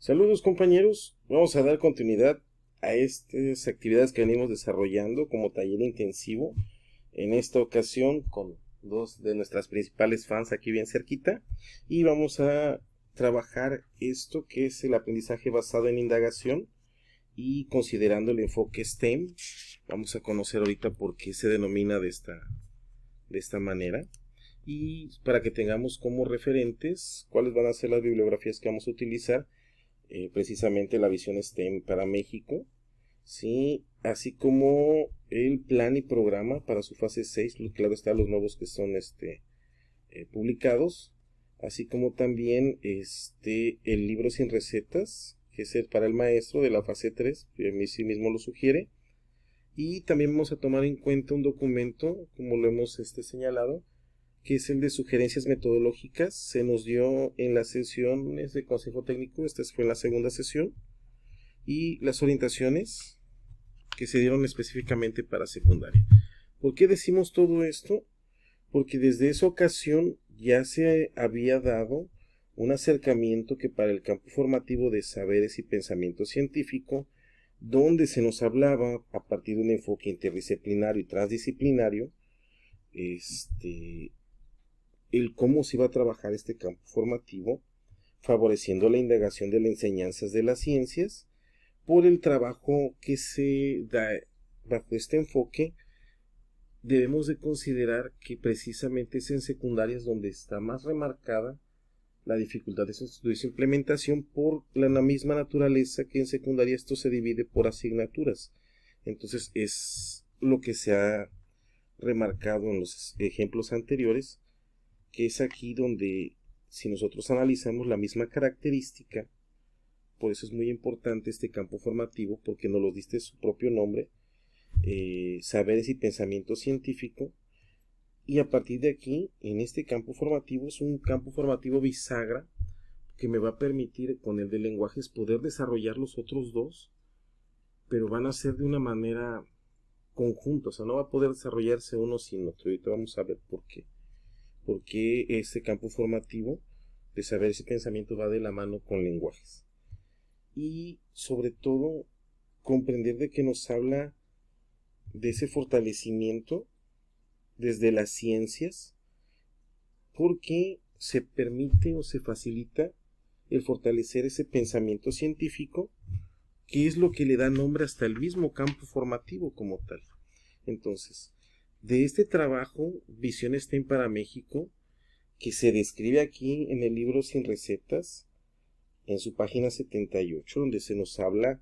Saludos compañeros, vamos a dar continuidad a estas actividades que venimos desarrollando como taller intensivo, en esta ocasión con dos de nuestras principales fans aquí bien cerquita, y vamos a trabajar esto que es el aprendizaje basado en indagación y considerando el enfoque STEM. Vamos a conocer ahorita por qué se denomina de esta manera y para que tengamos como referentes cuáles van a ser las bibliografías que vamos a utilizar, precisamente la visión STEM para México, ¿sí? Así como el plan y programa para su fase 6, claro está, los nuevos que son publicados, así como también el libro sin recetas, que es el para el maestro de la fase 3, que a mí sí mismo lo sugiere, y también vamos a tomar en cuenta un documento, como lo hemos señalado, que es el de sugerencias metodológicas. Se nos dio en las sesiones de consejo técnico, esta fue en la segunda sesión, y las orientaciones que se dieron específicamente para secundaria. ¿Por qué decimos todo esto? Porque desde esa ocasión ya se había dado un acercamiento que para el campo formativo de saberes y pensamiento científico, donde se nos hablaba a partir de un enfoque interdisciplinario y transdisciplinario, el cómo se iba a trabajar este campo formativo, favoreciendo la indagación de las enseñanzas de las ciencias, por el trabajo que se da bajo este enfoque. Debemos de considerar que precisamente es en secundarias donde está más remarcada la dificultad de su implementación por la misma naturaleza que en secundaria esto se divide por asignaturas. Entonces es lo que se ha remarcado en los ejemplos anteriores, que es aquí donde, si nosotros analizamos la misma característica, por eso es muy importante este campo formativo, porque nos lo diste su propio nombre, saberes y pensamiento científico, y a partir de aquí, en este campo formativo, es un campo formativo bisagra, que me va a permitir con el de lenguajes poder desarrollar los otros dos, pero van a ser de una manera conjunta, o sea, no va a poder desarrollarse uno sin otro. Ahorita vamos a ver por qué. Porque este campo formativo de saberes y pensamiento va de la mano con lenguajes. Y sobre todo, comprender de que nos habla de ese fortalecimiento desde las ciencias, porque se permite o se facilita el fortalecer ese pensamiento científico, que es lo que le da nombre hasta el mismo campo formativo como tal. Entonces, de este trabajo, Visión STEM para México, que se describe aquí en el libro Sin Recetas, en su página 78, donde se nos habla,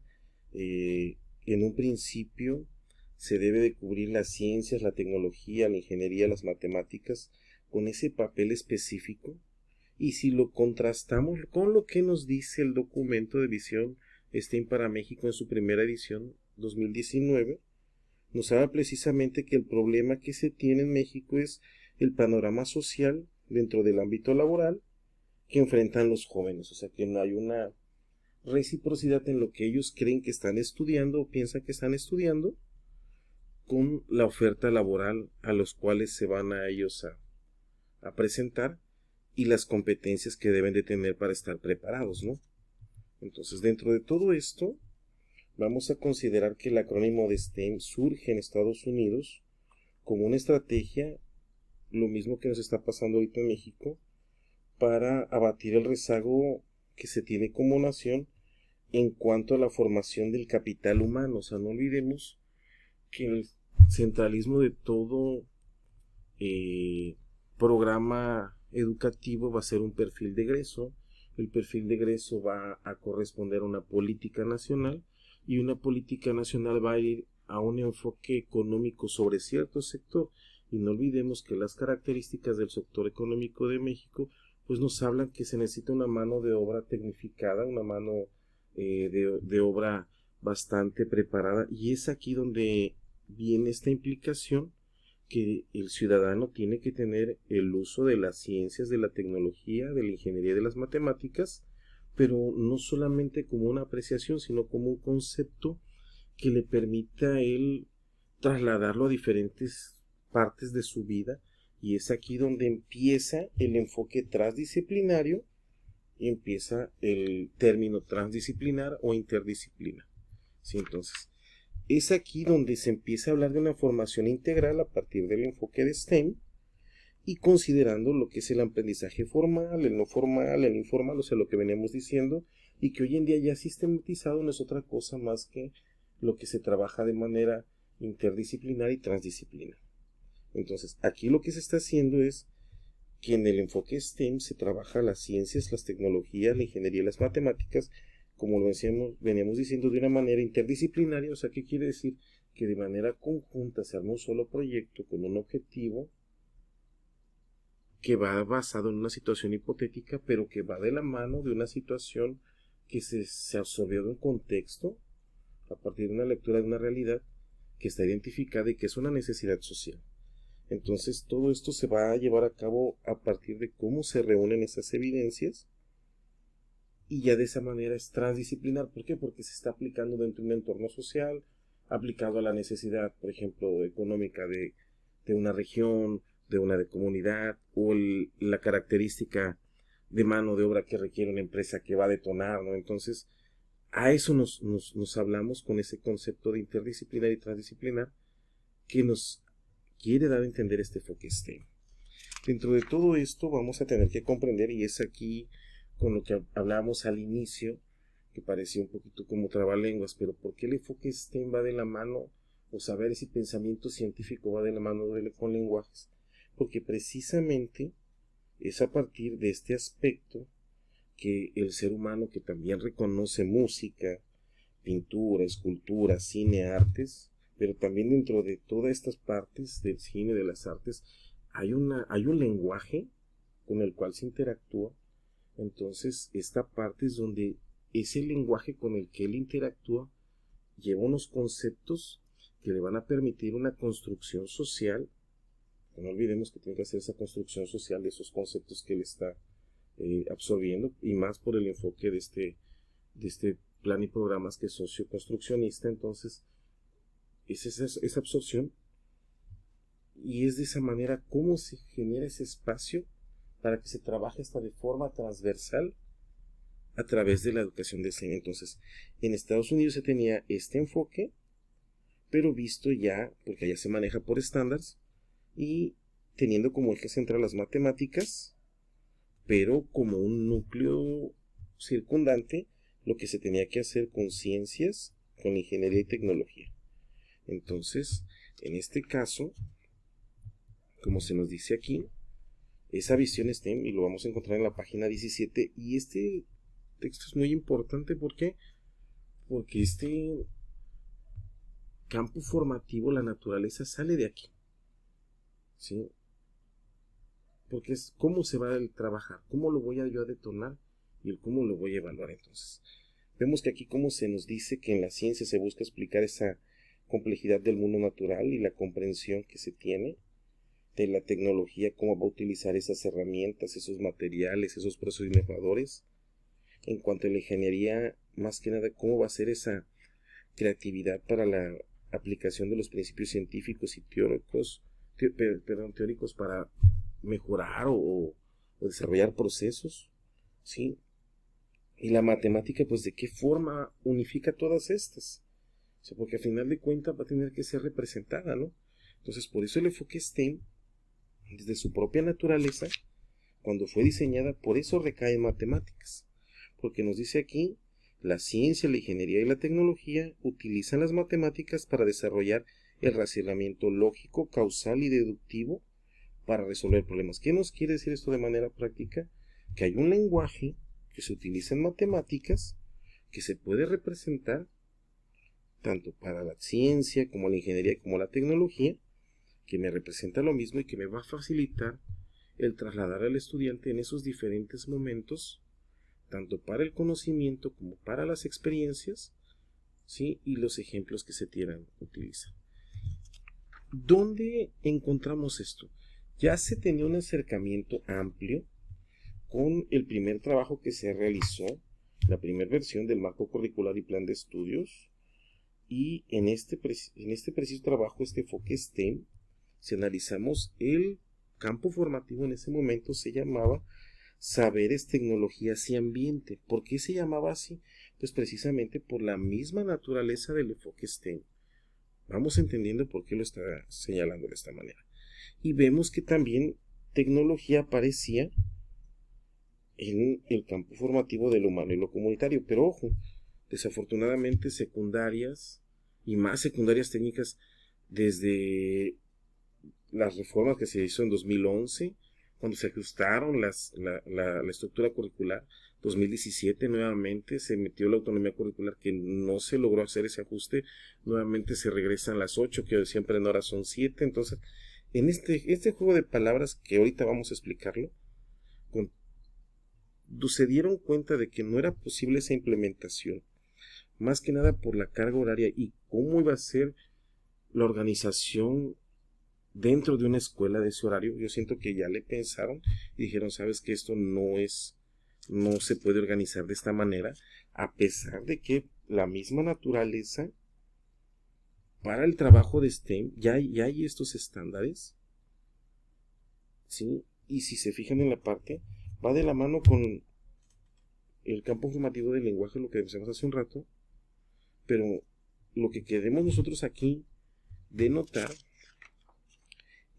en un principio, se debe de cubrir las ciencias, la tecnología, la ingeniería, las matemáticas, con ese papel específico. Y si lo contrastamos con lo que nos dice el documento de Visión STEM para México en su primera edición, 2019, nos habla precisamente que el problema que se tiene en México es el panorama social dentro del ámbito laboral que enfrentan los jóvenes. O sea, que no hay una reciprocidad en lo que ellos creen que están estudiando o piensan que están estudiando con la oferta laboral a los cuales se van a ellos a presentar, y las competencias que deben de tener para estar preparados, ¿no? Entonces, dentro de todo esto, vamos a considerar que el acrónimo de STEM surge en Estados Unidos como una estrategia, lo mismo que nos está pasando ahorita en México, para abatir el rezago que se tiene como nación en cuanto a la formación del capital humano. O sea, no olvidemos que el centralismo de todo programa educativo va a ser un perfil de egreso. El perfil de egreso va a corresponder a una política nacional, y una política nacional va a ir a un enfoque económico sobre cierto sector. Y no olvidemos que las características del sector económico de México pues nos hablan que se necesita una mano de obra tecnificada, una mano de obra bastante preparada, y es aquí donde viene esta implicación que el ciudadano tiene que tener el uso de las ciencias, de la tecnología, de la ingeniería, de las matemáticas, pero no solamente como una apreciación, sino como un concepto que le permita a él trasladarlo a diferentes partes de su vida. Y es aquí donde empieza el enfoque transdisciplinario y empieza el término transdisciplinar o interdisciplina. ¿Sí? Entonces, es aquí donde se empieza a hablar de una formación integral a partir del enfoque de STEM y considerando lo que es el aprendizaje formal, el no formal, el informal, o sea, lo que veníamos diciendo, y que hoy en día ya sistematizado no es otra cosa más que lo que se trabaja de manera interdisciplinar y transdisciplinar. Entonces, aquí lo que se está haciendo es que en el enfoque STEM se trabaja las ciencias, las tecnologías, la ingeniería y las matemáticas, como lo veníamos diciendo, de una manera interdisciplinaria. O sea, ¿qué quiere decir? Que de manera conjunta se arma un solo proyecto con un objetivo que va basado en una situación hipotética, pero que va de la mano de una situación que se absorbió de un contexto a partir de una lectura de una realidad que está identificada y que es una necesidad social. Entonces todo esto se va a llevar a cabo a partir de cómo se reúnen esas evidencias y ya de esa manera es transdisciplinar. ¿Por qué? Porque se está aplicando dentro de un entorno social, aplicado a la necesidad, por ejemplo, económica de una región, de una comunidad, o la característica de mano de obra que requiere una empresa que va a detonar, ¿no? Entonces, a eso nos hablamos con ese concepto de interdisciplinar y transdisciplinar que nos quiere dar a entender este enfoque STEM. Dentro de todo esto vamos a tener que comprender, y es aquí con lo que hablábamos al inicio, que parecía un poquito como trabalenguas, pero ¿por qué el enfoque STEM va de la mano, o saberes y pensamiento científico va de la mano con lenguajes? Porque precisamente es a partir de este aspecto que el ser humano, que también reconoce música, pintura, escultura, cine, artes, pero también dentro de todas estas partes del cine, de las artes, hay un lenguaje con el cual se interactúa. Entonces, esta parte es donde ese lenguaje con el que él interactúa lleva unos conceptos que le van a permitir una construcción social. No olvidemos que tiene que hacer esa construcción social de esos conceptos que él está absorbiendo, y más por el enfoque de este plan y programas que es socioconstruccionista. Entonces, es esa absorción, y es de esa manera cómo se genera ese espacio para que se trabaje hasta de forma transversal a través de la educación de STEM. Entonces, en Estados Unidos se tenía este enfoque, pero visto ya, porque allá se maneja por estándares, y teniendo como eje central las matemáticas, pero como un núcleo circundante lo que se tenía que hacer con ciencias, con ingeniería y tecnología. Entonces, en este caso, como se nos dice aquí, esa visión STEM, y lo vamos a encontrar en la página 17, y este texto es muy importante. ¿Por qué? Porque este campo formativo, la naturaleza, sale de aquí, ¿sí? Porque es cómo se va a trabajar, cómo lo voy a yo a detonar y el cómo lo voy a evaluar. Entonces, vemos que aquí como se nos dice que en la ciencia se busca explicar esa complejidad del mundo natural y la comprensión que se tiene de la tecnología, cómo va a utilizar esas herramientas, esos materiales, esos procesos innovadores. En cuanto a la ingeniería, más que nada, cómo va a ser esa creatividad para la aplicación de los principios científicos y teóricos, teóricos para mejorar o desarrollar procesos, ¿sí? Y la matemática, pues, ¿de qué forma unifica todas estas? O sea, porque al final de cuentas va a tener que ser representada, ¿no? Entonces, por eso el enfoque STEM, desde su propia naturaleza, cuando fue diseñada, por eso recae en matemáticas. Porque nos dice aquí, la ciencia, la ingeniería y la tecnología utilizan las matemáticas para desarrollar el razonamiento lógico, causal y deductivo para resolver problemas. ¿Qué nos quiere decir esto de manera práctica? Que hay un lenguaje que se utiliza en matemáticas que se puede representar tanto para la ciencia como la ingeniería como la tecnología, que me representa lo mismo y que me va a facilitar el trasladar al estudiante en esos diferentes momentos, tanto para el conocimiento como para las experiencias, ¿sí? Y los ejemplos que se quieran utilizar. ¿Dónde encontramos esto? Ya se tenía un acercamiento amplio con el primer trabajo que se realizó, la primera versión del marco curricular y plan de estudios, y en este preciso trabajo, este enfoque STEM, si analizamos el campo formativo en ese momento se llamaba saberes, tecnologías y ambiente. ¿Por qué se llamaba así? Pues precisamente por la misma naturaleza del enfoque STEM. Vamos entendiendo por qué lo está señalando de esta manera. Y vemos que también tecnología aparecía en el campo formativo de lo humano y lo comunitario. Pero ojo, desafortunadamente secundarias y más secundarias técnicas desde las reformas que se hizo en 2011, cuando se ajustaron la estructura curricular, 2017 nuevamente se metió la autonomía curricular que no se logró hacer ese ajuste, nuevamente se regresan las 8 que siempre en horas son 7, entonces en este juego de palabras que ahorita vamos a explicarlo, se dieron cuenta de que no era posible esa implementación, más que nada por la carga horaria y cómo iba a ser la organización dentro de una escuela de ese horario. Yo siento que ya le pensaron y dijeron, sabes que esto no se puede organizar de esta manera, a pesar de que la misma naturaleza para el trabajo de STEM ya hay estos estándares, ¿sí? Y si se fijan en la parte, va de la mano con el campo formativo del lenguaje, lo que decíamos hace un rato, pero lo que queremos nosotros aquí de notar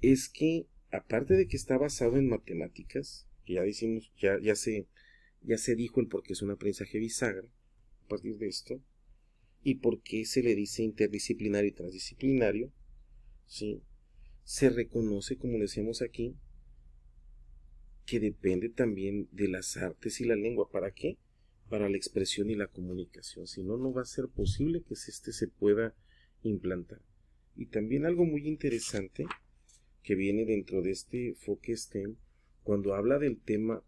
es que, aparte de que está basado en matemáticas, que ya decimos, ya se dijo el por qué es un aprendizaje bisagra a partir de esto, y por qué se le dice interdisciplinario y transdisciplinario, ¿sí? Se reconoce, como decíamos aquí, que depende también de las artes y la lengua. ¿Para qué? Para la expresión y la comunicación. Si no, no va a ser posible que se pueda implantar. Y también algo muy interesante que viene dentro de este enfoque STEM, cuando habla del tema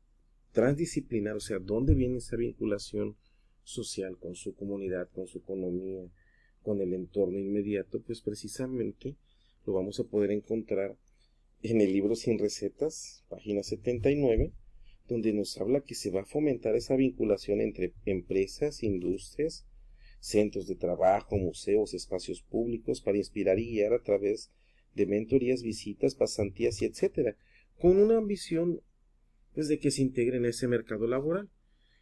transdisciplinar, o sea, dónde viene esa vinculación social con su comunidad, con su economía, con el entorno inmediato, pues precisamente lo vamos a poder encontrar en el libro Sin Recetas, página 79, donde nos habla que se va a fomentar esa vinculación entre empresas, industrias, centros de trabajo, museos, espacios públicos, para inspirar y guiar a través de mentorías, visitas, pasantías y etcétera, con una ambición pues, de que se integre en ese mercado laboral,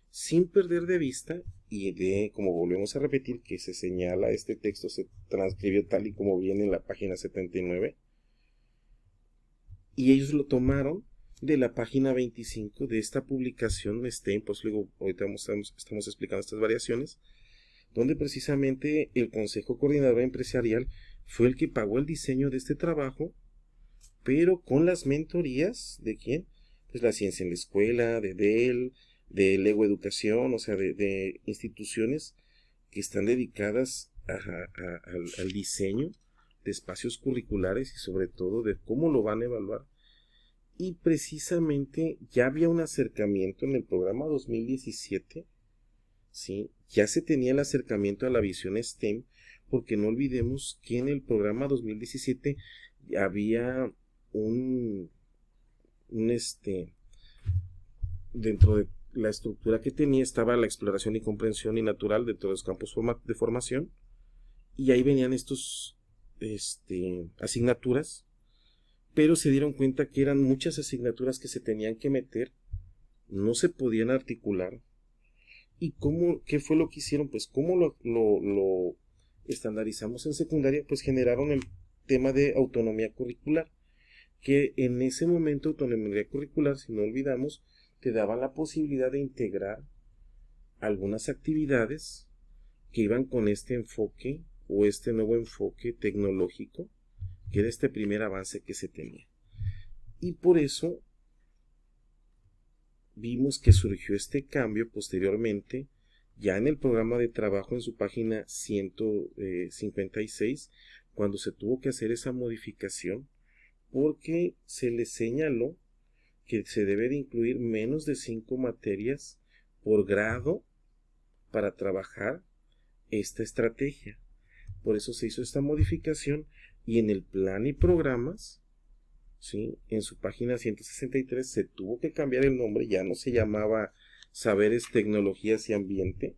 sin perder de vista, y como volvemos a repetir, que se señala, este texto se transcribió tal y como viene en la página 79, y ellos lo tomaron de la página 25 de esta publicación STEM, pues luego ahorita estamos explicando estas variaciones, donde precisamente el Consejo Coordinador Empresarial fue el que pagó el diseño de este trabajo, pero con las mentorías ¿de quién? Pues la Ciencia en la Escuela, de DEL, de Lego Educación, o sea, de instituciones que están dedicadas al diseño de espacios curriculares y sobre todo de cómo lo van a evaluar. Y precisamente ya había un acercamiento en el programa 2017, ¿sí? Ya se tenía el acercamiento a la visión STEM, porque no olvidemos que en el programa 2017 había dentro de la estructura que tenía estaba la exploración y comprensión y natural de todos los campos de formación, y ahí venían estos asignaturas, pero se dieron cuenta que eran muchas asignaturas que se tenían que meter, no se podían articular. ¿Y qué fue lo que hicieron? Pues cómo lo estandarizamos en secundaria, pues generaron el tema de autonomía curricular, que en ese momento autonomía curricular, si no olvidamos, te daba la posibilidad de integrar algunas actividades que iban con este enfoque o este nuevo enfoque tecnológico, que era este primer avance que se tenía. Y por eso vimos que surgió este cambio posteriormente, ya en el programa de trabajo en su página 156, cuando se tuvo que hacer esa modificación, porque se le señaló que se debe de incluir menos de 5 materias por grado para trabajar esta estrategia. Por eso se hizo esta modificación y en el plan y programas, ¿sí? En su página 163 se tuvo que cambiar el nombre, ya no se llamaba Saberes, Tecnologías y Ambiente,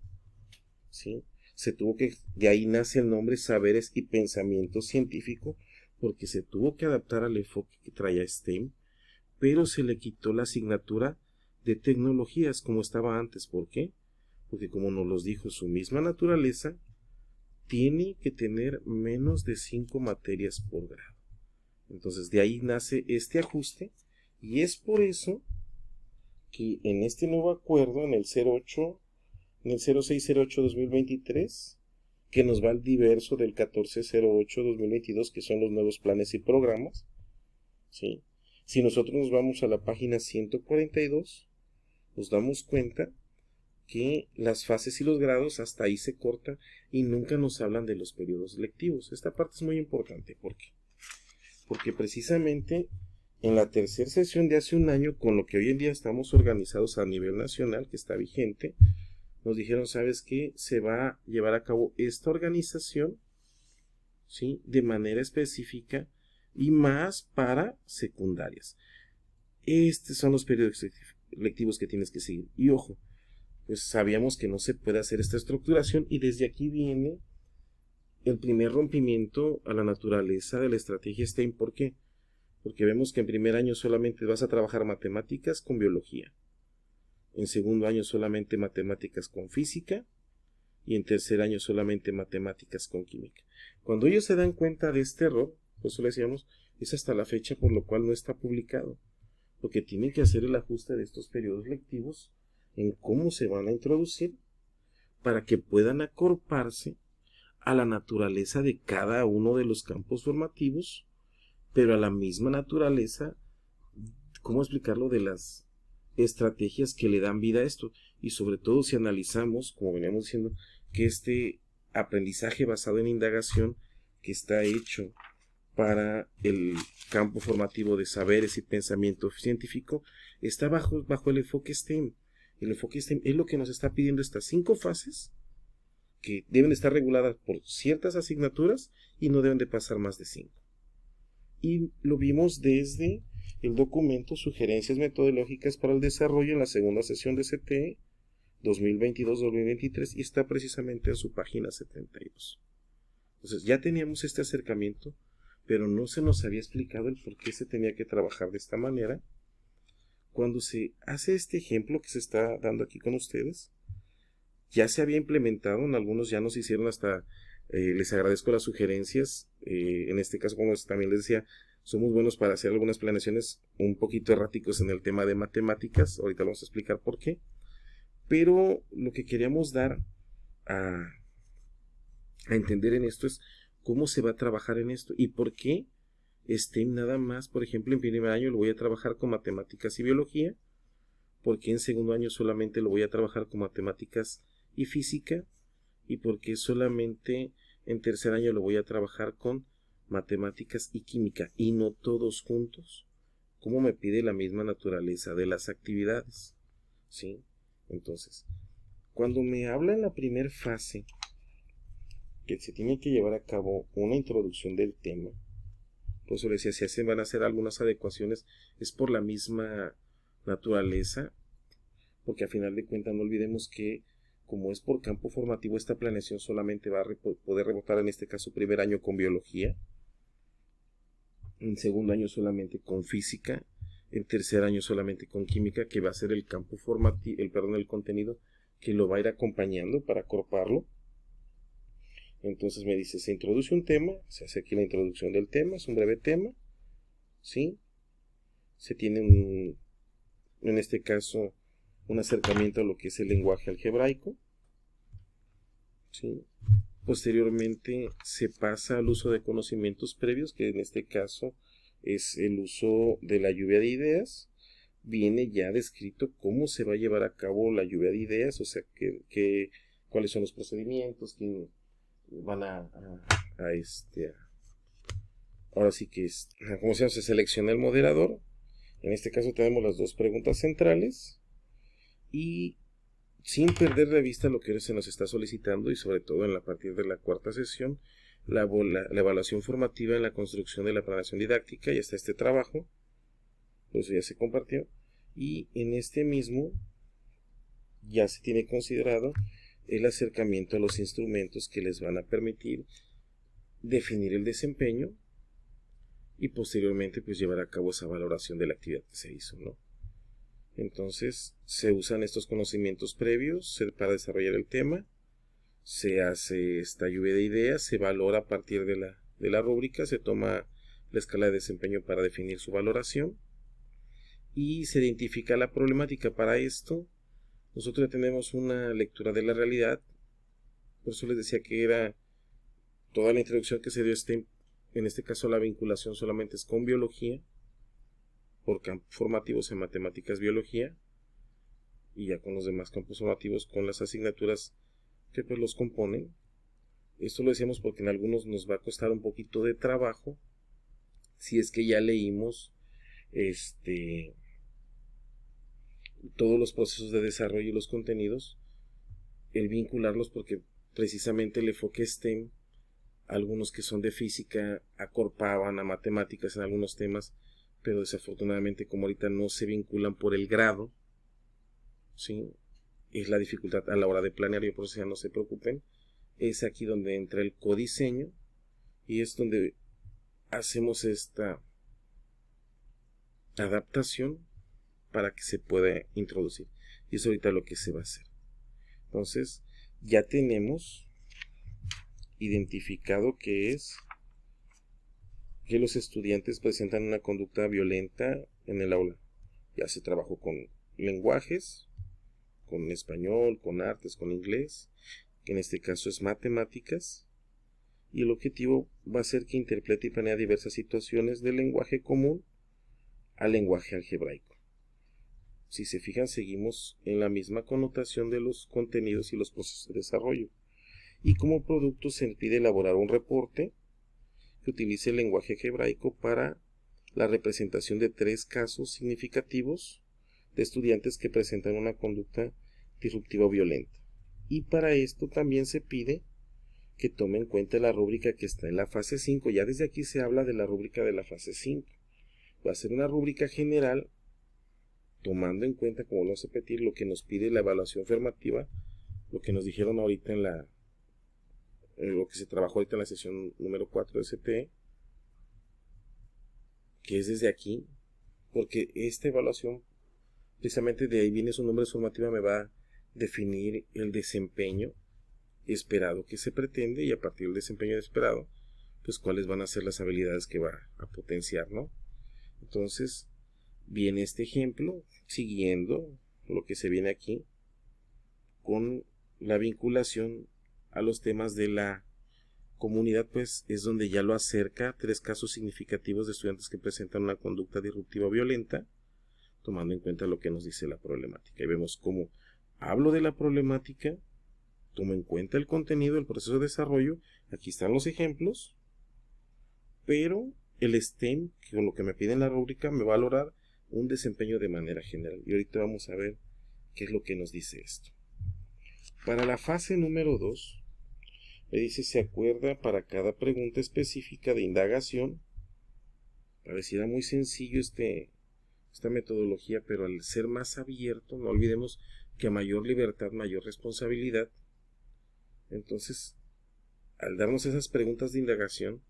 ¿sí? De ahí nace el nombre Saberes y Pensamiento Científico, porque se tuvo que adaptar al enfoque que traía STEM, pero se le quitó la asignatura de tecnologías como estaba antes. ¿Por qué? Porque como nos los dijo su misma naturaleza, tiene que tener menos de 5 materias por grado. Entonces de ahí nace este ajuste y es por eso que en este nuevo acuerdo, en el 0608-2023, que nos va al diverso del 1408-2022, que son los nuevos planes y programas, ¿sí? Si nosotros nos vamos a la página 142, nos damos cuenta que las fases y los grados hasta ahí se corta y nunca nos hablan de los periodos lectivos. Esta parte es muy importante. ¿Por qué? Porque precisamente en la tercera sesión de hace un año, con lo que hoy en día estamos organizados a nivel nacional, que está vigente, nos dijeron, ¿sabes qué? Se va a llevar a cabo esta organización, ¿sí? De manera específica y más para secundarias. Estos son los periodos lectivos que tienes que seguir. Y ojo, pues sabíamos que no se puede hacer esta estructuración y desde aquí viene el primer rompimiento a la naturaleza de la estrategia STEAM. ¿Por qué? Porque vemos que en primer año solamente vas a trabajar matemáticas con biología, en segundo año solamente matemáticas con física y en tercer año solamente matemáticas con química. Cuando ellos se dan cuenta de este error, por eso le decíamos, es hasta la fecha por lo cual no está publicado, porque tienen que hacer el ajuste de estos periodos lectivos en cómo se van a introducir para que puedan acorparse a la naturaleza de cada uno de los campos formativos, pero a la misma naturaleza, ¿cómo explicarlo?, de las estrategias que le dan vida a esto. Y sobre todo si analizamos, como veníamos diciendo, que este aprendizaje basado en indagación que está hecho para el campo formativo de saberes y pensamiento científico está bajo el enfoque STEM. El enfoque STEM es lo que nos está pidiendo estas 5 fases que deben estar reguladas por ciertas asignaturas y no deben de pasar más de 5. Y lo vimos desde el documento Sugerencias Metodológicas para el Desarrollo en la segunda sesión de CTE 2022-2023 y está precisamente en su página 72. Entonces ya teníamos este acercamiento, pero no se nos había explicado el por qué se tenía que trabajar de esta manera. Cuando se hace este ejemplo que se está dando aquí con ustedes, ya se había implementado, en algunos ya nos hicieron hasta, les agradezco las sugerencias, en este caso como también les decía, somos buenos para hacer algunas planeaciones un poquito erráticos en el tema de matemáticas, ahorita vamos a explicar por qué, pero lo que queríamos dar a entender en esto es cómo se va a trabajar en esto y por qué STEM nada más, por ejemplo, en primer año lo voy a trabajar con matemáticas y biología, porque en segundo año solamente lo voy a trabajar con matemáticas y física, y porque solamente en tercer año lo voy a trabajar con matemáticas y química, y no todos juntos, como me pide la misma naturaleza de las actividades, ¿sí? Entonces, cuando me habla en la primera fase que se tiene que llevar a cabo una introducción del tema, por eso les decía, si van a hacer algunas adecuaciones, es por la misma naturaleza, porque a final de cuentas no olvidemos que como es por campo formativo, esta planeación solamente va a poder rebotar en este caso primer año con biología, en segundo año solamente con física, en tercer año solamente con química, que va a ser el campo formativo, el contenido que lo va a ir acompañando para acorparlo. Entonces me dice, se introduce un tema, se hace aquí la introducción del tema, es un breve tema, ¿sí? Se tiene en este caso un acercamiento a lo que es el lenguaje algebraico, ¿sí? Posteriormente se pasa al uso de conocimientos previos, que en este caso es el uso de la lluvia de ideas. Viene ya descrito cómo se va a llevar a cabo la lluvia de ideas, o sea, cuáles son los procedimientos, quién van ahora sí que como se selecciona el moderador. En este caso tenemos las 2 preguntas centrales y sin perder de vista lo que se nos está solicitando y sobre todo a partir de la 4ª sesión, la evaluación formativa en la construcción de la planeación didáctica. Ya está este trabajo, por eso ya se compartió, y en este mismo ya se tiene considerado el acercamiento a los instrumentos que les van a permitir definir el desempeño y posteriormente pues llevar a cabo esa valoración de la actividad que se hizo, ¿no? Entonces se usan estos conocimientos previos para desarrollar el tema, se hace esta lluvia de ideas, se valora a partir de la rúbrica, se toma la escala de desempeño para definir su valoración y se identifica la problemática. Para esto nosotros ya tenemos una lectura de la realidad, por eso les decía que era toda la introducción que se dio en este caso la vinculación solamente es con biología, por campos formativos en matemáticas, biología, y ya con los demás campos formativos con las asignaturas que pues los componen. Esto lo decíamos porque en algunos nos va a costar un poquito de trabajo si es que ya leímos todos los procesos de desarrollo y los contenidos, el vincularlos, porque precisamente el enfoque STEM, algunos que son de física acorpaban a matemáticas en algunos temas, pero desafortunadamente como ahorita no se vinculan por el grado, ¿sí? Es la dificultad a la hora de planear, y por eso ya no se preocupen. Es aquí donde entra el codiseño y es donde hacemos esta adaptación para que se pueda introducir, y es ahorita lo que se va a hacer. Entonces ya tenemos identificado que los estudiantes presentan una conducta violenta en el aula. Ya se trabajó con lenguajes, con español, con artes, con inglés, que en este caso es matemáticas, y el objetivo va a ser que interprete y planea diversas situaciones del lenguaje común al lenguaje algebraico. Si se fijan, seguimos en la misma connotación de los contenidos y los procesos de desarrollo. Y como producto se pide elaborar un reporte que utilice el lenguaje algebraico para la representación de 3 casos significativos de estudiantes que presentan una conducta disruptiva o violenta. Y para esto también se pide que tome en cuenta la rúbrica que está en la fase 5. Ya desde aquí se habla de la rúbrica de la fase 5. Va a ser una rúbrica general tomando en cuenta, como lo vamos a repetir, lo que nos pide la evaluación formativa, lo que nos dijeron ahorita lo que se trabajó ahorita en la sesión número 4 de STE, que es desde aquí, porque esta evaluación, precisamente de ahí viene su nombre formativa, me va a definir el desempeño esperado que se pretende, y a partir del desempeño esperado, pues cuáles van a ser las habilidades que va a potenciar, ¿no? Entonces, viene este ejemplo, siguiendo lo que se viene aquí, con la vinculación a los temas de la comunidad, pues es donde ya lo acerca 3 casos significativos de estudiantes que presentan una conducta disruptiva violenta, tomando en cuenta lo que nos dice la problemática. Y vemos cómo hablo de la problemática, tomo en cuenta el contenido, el proceso de desarrollo, aquí están los ejemplos, pero el STEM, que con lo que me pide en la rúbrica, me va a valorar un desempeño de manera general. Y ahorita vamos a ver qué es lo que nos dice esto. Para la fase número 2, me dice: se acuerda para cada pregunta específica de indagación. Pareciera muy sencillo esta metodología, pero al ser más abierto, no olvidemos que a mayor libertad, mayor responsabilidad. Entonces, al darnos esas preguntas de indagación,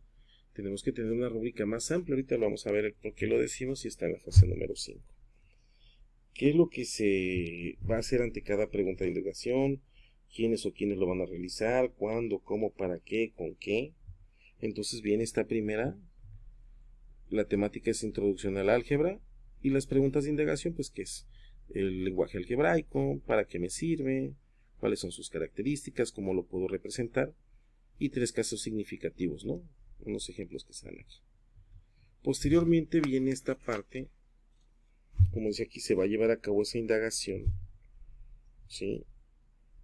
tenemos que tener una rúbrica más amplia. Ahorita lo vamos a ver por qué lo decimos y está en la fase número 5. ¿Qué es lo que se va a hacer ante cada pregunta de indagación? ¿Quiénes o quiénes lo van a realizar? ¿Cuándo? ¿Cómo? ¿Para qué? ¿Con qué? Entonces viene esta primera. La temática es introducción al álgebra, y las preguntas de indagación, pues ¿qué es? El lenguaje algebraico, ¿para qué me sirve? ¿Cuáles son sus características? ¿Cómo lo puedo representar? Y 3 casos significativos, ¿no? Unos ejemplos que están aquí. Posteriormente viene esta parte, como dice aquí, se va a llevar a cabo esa indagación, ¿sí?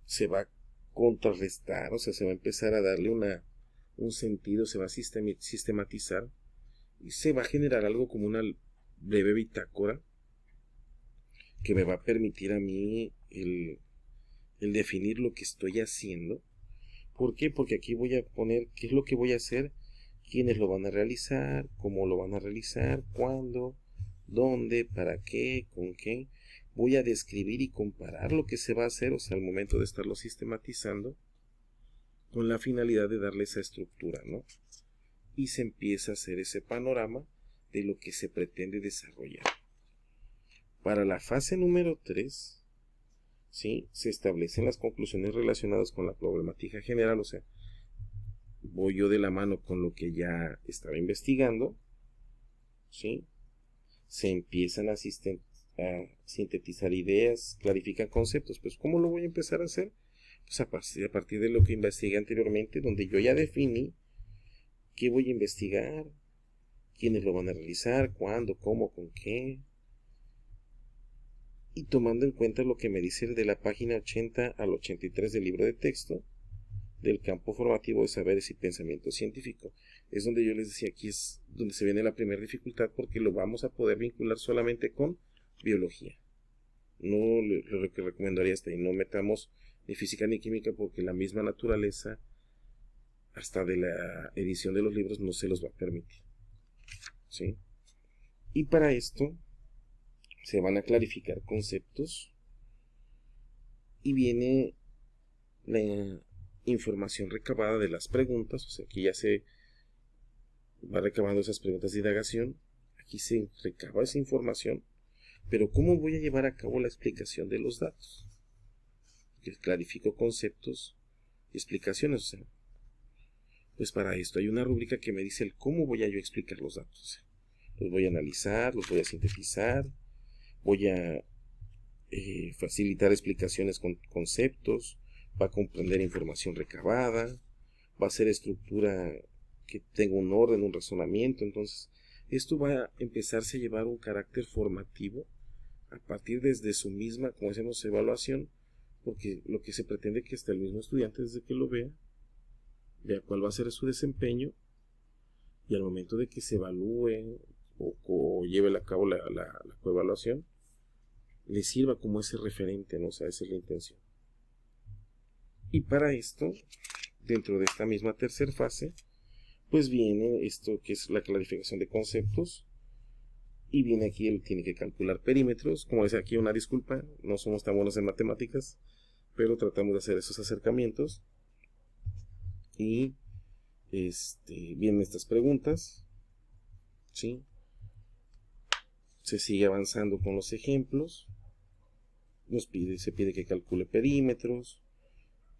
Se va a contrarrestar, o sea, se va a empezar a darle un sentido, se va a sistematizar, y se va a generar algo como una breve bitácora que me va a permitir a mí el definir lo que estoy haciendo. ¿Por qué? Porque aquí voy a poner qué es lo que voy a hacer, quiénes lo van a realizar, cómo lo van a realizar, cuándo, dónde, para qué, con qué. Voy a describir y comparar lo que se va a hacer, o sea, al momento de estarlo sistematizando, con la finalidad de darle esa estructura, ¿no? Y se empieza a hacer ese panorama de lo que se pretende desarrollar. Para la fase número 3, ¿sí?, se establecen las conclusiones relacionadas con la problemática general, o sea, voy yo de la mano con lo que ya estaba investigando, ¿sí? Se empiezan a sintetizar ideas, clarifican conceptos. Pues, ¿cómo lo voy a empezar a hacer? Pues a partir de lo que investigué anteriormente, donde yo ya definí qué voy a investigar, quiénes lo van a realizar, cuándo, cómo, con qué. Y tomando en cuenta lo que me dice el de la página 80 al 83 del libro de texto, del campo formativo de saberes y pensamiento científico. Es donde yo les decía, aquí es donde se viene la primera dificultad, porque lo vamos a poder vincular solamente con biología. No lo que recomendaría hasta ahí, no metamos ni física ni química, porque la misma naturaleza, hasta de la edición de los libros, no se los va a permitir, ¿sí? Y para esto se van a clarificar conceptos y viene la información recabada de las preguntas, o sea, aquí ya se va recabando esas preguntas de indagación, aquí se recaba esa información, pero ¿cómo voy a llevar a cabo la explicación de los datos? Que clarifico conceptos y explicaciones, o sea, pues para esto hay una rúbrica que me dice el cómo voy a yo explicar los datos, o sea, los voy a analizar, los voy a sintetizar, voy a facilitar explicaciones con conceptos, va a comprender información recabada, va a ser estructura que tenga un orden, un razonamiento. Entonces, esto va a empezarse a llevar un carácter formativo a partir desde su misma, como decimos, evaluación, porque lo que se pretende es que hasta el mismo estudiante, desde que lo vea cuál va a ser su desempeño, y al momento de que se evalúe o lleve a cabo la coevaluación, le sirva como ese referente, ¿no? O sea, esa es la intención. Y para esto, dentro de esta misma tercera fase, pues viene esto que es la clarificación de conceptos, y viene aquí, él tiene que calcular perímetros. Como dice aquí, una disculpa, no somos tan buenos en matemáticas, pero tratamos de hacer esos acercamientos. Y vienen estas preguntas, ¿sí? Se sigue avanzando con los ejemplos. Se pide que calcule perímetros,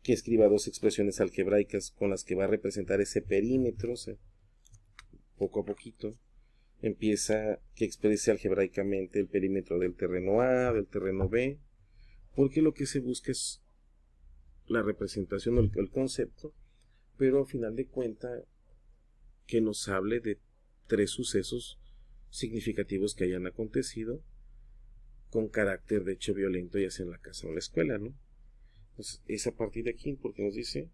que escriba dos expresiones algebraicas con las que va a representar ese perímetro, o sea, poco a poquito empieza que exprese algebraicamente el perímetro del terreno A, del terreno B, porque lo que se busca es la representación o el concepto, pero a final de cuentas que nos hable de tres sucesos significativos que hayan acontecido con carácter de hecho violento, ya sea en la casa o en la escuela, ¿no? Entonces, es a partir de aquí porque nos dice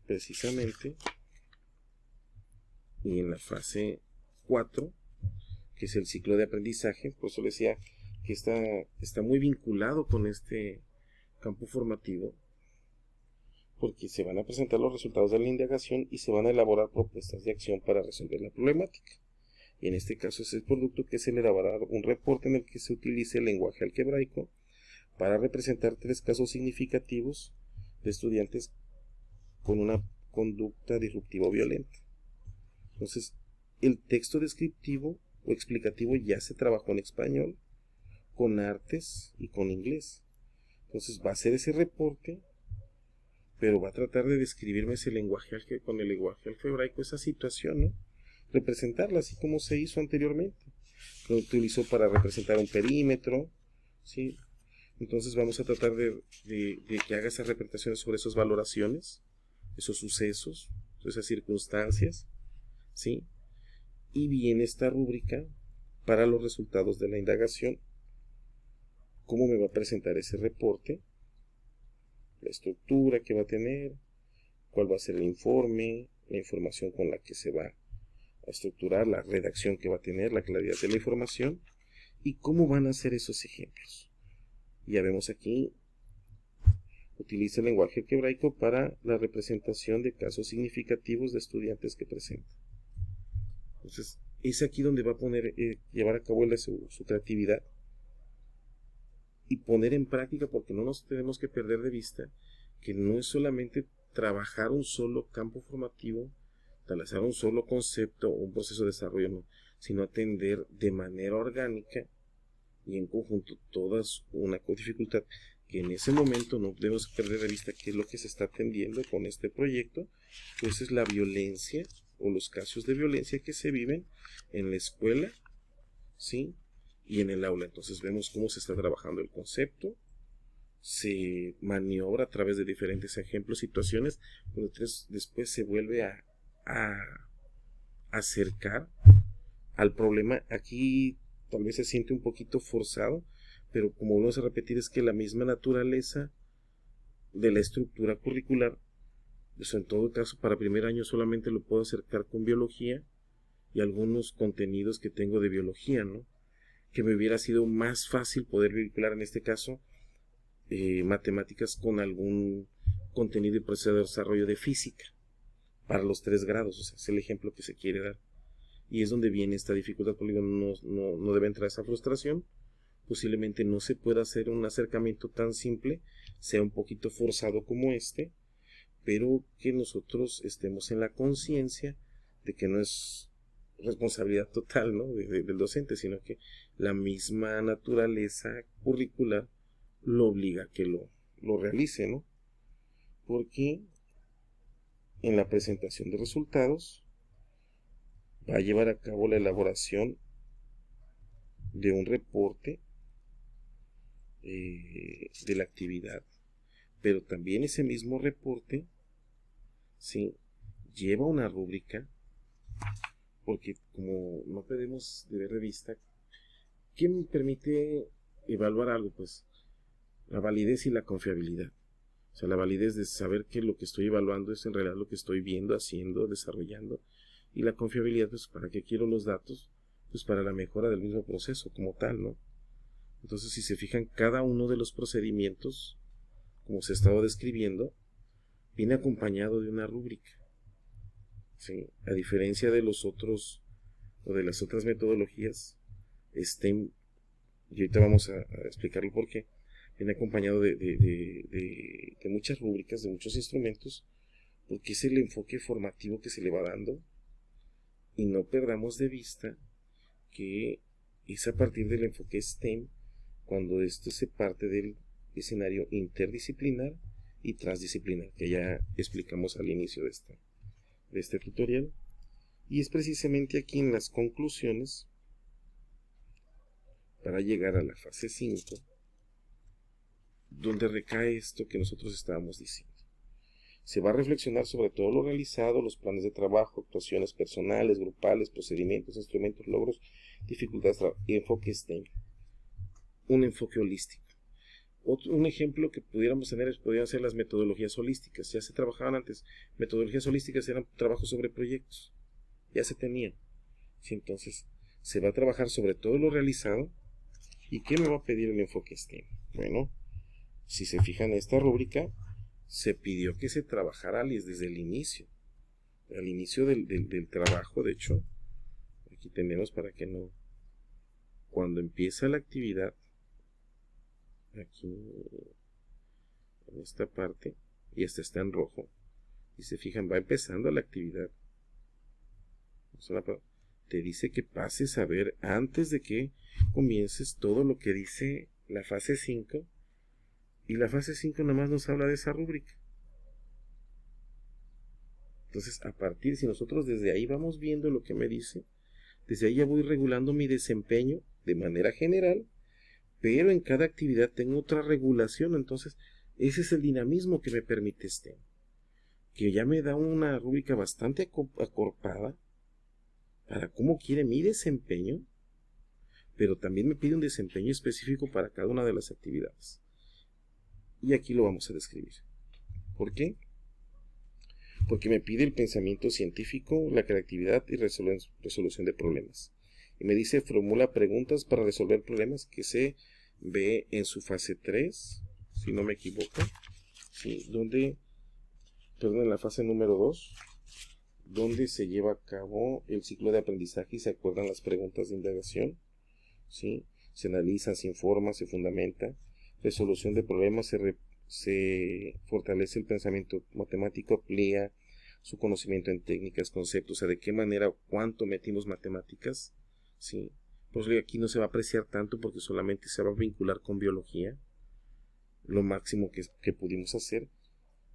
precisamente, y en la fase 4, que es el ciclo de aprendizaje, por eso le decía que está muy vinculado con este campo formativo, porque se van a presentar los resultados de la indagación y se van a elaborar propuestas de acción para resolver la problemática. Y en este caso es el producto que se le elaborará un reporte en el que se utilice el lenguaje algebraico para representar tres casos significativos de estudiantes con una conducta disruptiva o violenta. Entonces, el texto descriptivo o explicativo ya se trabajó en español, con artes y con inglés. Entonces va a hacer ese reporte, pero va a tratar de describirme con el lenguaje algebraico esa situación, ¿no? Representarla así como se hizo anteriormente. Lo utilizó para representar un perímetro, ¿sí? Entonces vamos a tratar de que haga esas representaciones sobre esas valoraciones, esos sucesos, esas circunstancias, ¿sí? Y viene esta rúbrica para los resultados de la indagación. ¿Cómo me va a presentar ese reporte? La estructura que va a tener, cuál va a ser el informe, la información con la que se va a estructurar, la redacción que va a tener, la claridad de la información y cómo van a ser esos ejemplos. Ya vemos aquí, utiliza el lenguaje algebraico para la representación de casos significativos de estudiantes que presentan. Entonces, es aquí donde va a llevar a cabo su creatividad y poner en práctica, porque no nos tenemos que perder de vista que no es solamente trabajar un solo campo formativo, realizar un solo concepto o un proceso de desarrollo, no, sino atender de manera orgánica y en conjunto todas una dificultad que en ese momento no debemos perder de vista qué es lo que se está atendiendo con este proyecto, pues es la violencia o los casos de violencia que se viven en la escuela, ¿sí? Y en el aula. Entonces vemos cómo se está trabajando el concepto, se maniobra a través de diferentes ejemplos, situaciones, pero después se vuelve a acercar al problema. Aquí tal vez se siente un poquito forzado, pero como vamos a repetir, es que la misma naturaleza de la estructura curricular, pues en todo caso para primer año solamente lo puedo acercar con biología y algunos contenidos que tengo de biología, ¿no? Que me hubiera sido más fácil poder vincular en este caso matemáticas con algún contenido y proceso de desarrollo de física para los 3 grados, o sea, es el ejemplo que se quiere dar. Y es donde viene esta dificultad, porque no debe entrar esa frustración. Posiblemente no se pueda hacer un acercamiento tan simple, sea un poquito forzado como este, pero que nosotros estemos en la conciencia de que no es responsabilidad total, ¿no? del docente, sino que la misma naturaleza curricular lo obliga a que lo realice, ¿no? Porque en la presentación de resultados va a llevar a cabo la elaboración de un reporte de la actividad, pero también ese mismo reporte, ¿sí?, lleva una rúbrica, porque como no podemos de ver de vista, ¿qué me permite evaluar algo? Pues la validez y la confiabilidad. O sea, la validez de saber que lo que estoy evaluando es en realidad lo que estoy viendo, haciendo, desarrollando. Y la confiabilidad, pues, ¿para qué quiero los datos? Pues para la mejora del mismo proceso como tal, ¿no? Entonces, si se fijan, cada uno de los procedimientos, como se estaba describiendo, viene acompañado de una rúbrica, ¿sí? A diferencia de los otros, o de las otras metodologías, STEM, y ahorita vamos a explicarlo por qué, viene acompañado de muchas rúbricas, de muchos instrumentos, porque es el enfoque formativo que se le va dando, y no perdamos de vista que es a partir del enfoque STEM cuando esto se parte del escenario interdisciplinar y transdisciplinar, que ya explicamos al inicio de este tutorial, y es precisamente aquí en las conclusiones, para llegar a la fase 5, donde recae esto que nosotros estábamos diciendo. Se va a reflexionar sobre todo lo realizado, los planes de trabajo, actuaciones personales, grupales, procedimientos, instrumentos, logros, dificultades y enfoque STEM. Un enfoque holístico. Un ejemplo que pudiéramos tener podrían ser las metodologías holísticas. Ya se trabajaban antes. Metodologías holísticas eran trabajos sobre proyectos. Ya se tenían. Sí, entonces, se va a trabajar sobre todo lo realizado. ¿Y qué me va a pedir el enfoque STEM? Bueno, si se fijan en esta rúbrica, se pidió que se trabajara desde el inicio. Al inicio del trabajo, de hecho, aquí tenemos para que no... Cuando empieza la actividad, aquí en esta parte, y esta está en rojo, y se fijan, va empezando la actividad. Te dice que pases a ver antes de que comiences todo lo que dice la fase 5, y la fase 5 nada más nos habla de esa rúbrica. Entonces, a partir, si nosotros desde ahí vamos viendo lo que me dice, desde ahí ya voy regulando mi desempeño de manera general, pero en cada actividad tengo otra regulación. Entonces, ese es el dinamismo que me permite STEM, que ya me da una rúbrica bastante acorpada para cómo quiere mi desempeño, pero también me pide un desempeño específico para cada una de las actividades. Y aquí lo vamos a describir. ¿Por qué? Porque me pide el pensamiento científico, la creatividad y resolución de problemas. Y me dice, formula preguntas para resolver problemas, que se ve en su fase 3, si no me equivoco, ¿sí? En la fase número 2, donde se lleva a cabo el ciclo de aprendizaje y se acuerdan las preguntas de indagación, ¿sí? Se analiza, se informa, se fundamenta, resolución de problemas, se fortalece el pensamiento matemático, amplía su conocimiento en técnicas, conceptos, o sea, de qué manera o cuánto metimos matemáticas, ¿sí? Pues aquí no se va a apreciar tanto porque solamente se va a vincular con biología, lo máximo que pudimos hacer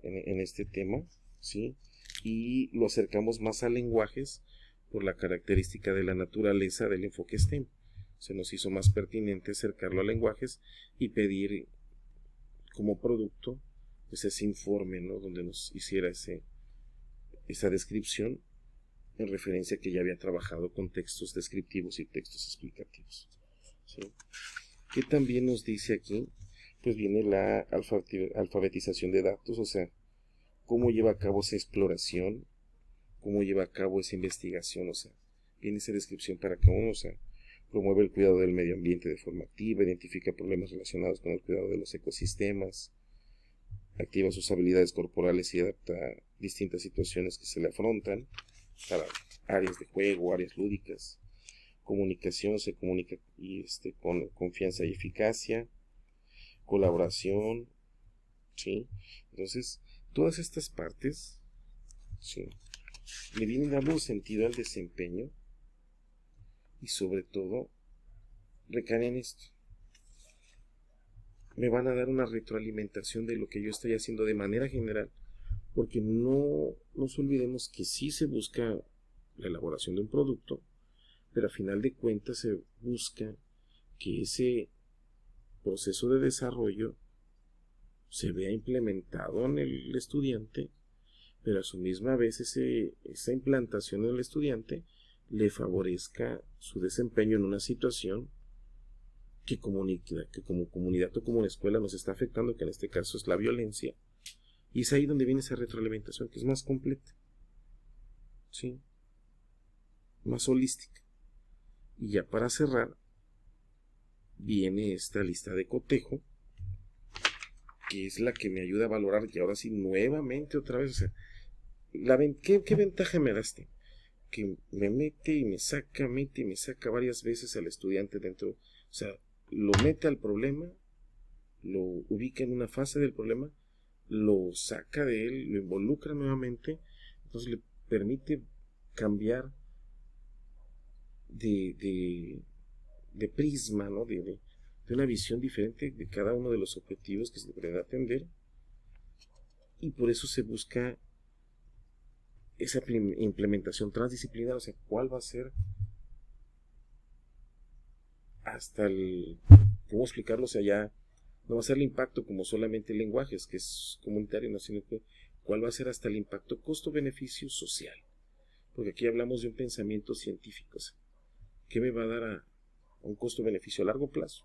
en este tema, ¿sí? Y lo acercamos más a lenguajes por la característica de la naturaleza del enfoque STEM. Se nos hizo más pertinente acercarlo a lenguajes y pedir como producto pues ese informe, ¿no? Donde nos hiciera esa descripción en referencia a que ya había trabajado con textos descriptivos y textos explicativos, ¿sí? ¿Qué también nos dice aquí? Pues viene la alfabetización de datos, o sea, cómo lleva a cabo esa exploración, cómo lleva a cabo esa investigación, o sea, viene esa descripción para cada uno, o sea, promueve el cuidado del medio ambiente de forma activa, identifica problemas relacionados con el cuidado de los ecosistemas, activa sus habilidades corporales y adapta a distintas situaciones que se le afrontan para áreas de juego, áreas lúdicas. Comunicación, se comunica con confianza y eficacia, colaboración, ¿sí? Entonces, todas estas partes, ¿sí?, le vienen dando sentido al desempeño y sobre todo recaen en esto. Me van a dar una retroalimentación de lo que yo estoy haciendo de manera general, porque no nos olvidemos que sí se busca la elaboración de un producto, pero a final de cuentas se busca que ese proceso de desarrollo se vea implementado en el estudiante, pero a su misma vez esa implantación en el estudiante le favorezca su desempeño en una situación que como comunidad o como escuela nos está afectando, que en este caso es la violencia, y es ahí donde viene esa retroalimentación que es más completa, ¿sí?, más holística. Y ya para cerrar viene esta lista de cotejo, que es la que me ayuda a valorar, que ahora sí nuevamente otra vez, o sea, ¿qué ventaja me da que me mete y me saca varias veces al estudiante dentro, o sea, lo mete al problema, lo ubica en una fase del problema, lo saca de él, lo involucra nuevamente, entonces le permite cambiar de prisma, ¿no? de una visión diferente de cada uno de los objetivos que se debería atender, y por eso se busca esa implementación transdisciplinar, o sea, cuál va a ser ¿cómo explicarlo? O sea, ya no va a ser el impacto como solamente lenguajes, que es comunitario, no, sino que cuál va a ser hasta el impacto costo-beneficio social, porque aquí hablamos de un pensamiento científico, o sea, ¿qué me va a dar a un costo-beneficio a largo plazo?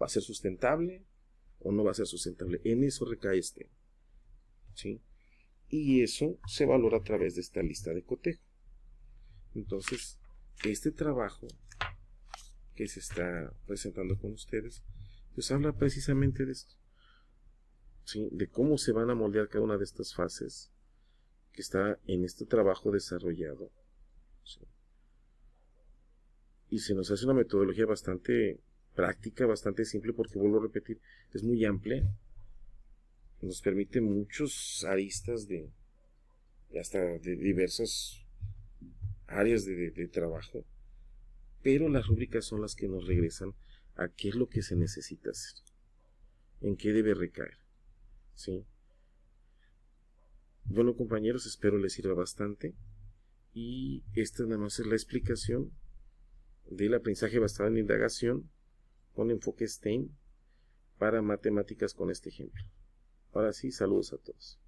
¿Va a ser sustentable o no va a ser sustentable? En eso recae ¿sí? Y eso se valora a través de esta lista de cotejo. Entonces, este trabajo que se está presentando con ustedes, pues habla precisamente de esto, ¿sí?, de cómo se van a moldear cada una de estas fases que está en este trabajo desarrollado, ¿sí? Y se nos hace una metodología bastante práctica, bastante simple, porque vuelvo a repetir, es muy amplia, nos permite muchos aristas hasta de diversas áreas de trabajo, pero las rúbricas son las que nos regresan a qué es lo que se necesita hacer, en qué debe recaer, ¿sí? Bueno, compañeros, espero les sirva bastante, y esta nada más es la explicación del aprendizaje basado en indagación con enfoque STEAM para matemáticas con este ejemplo. Ahora sí, saludos a todos.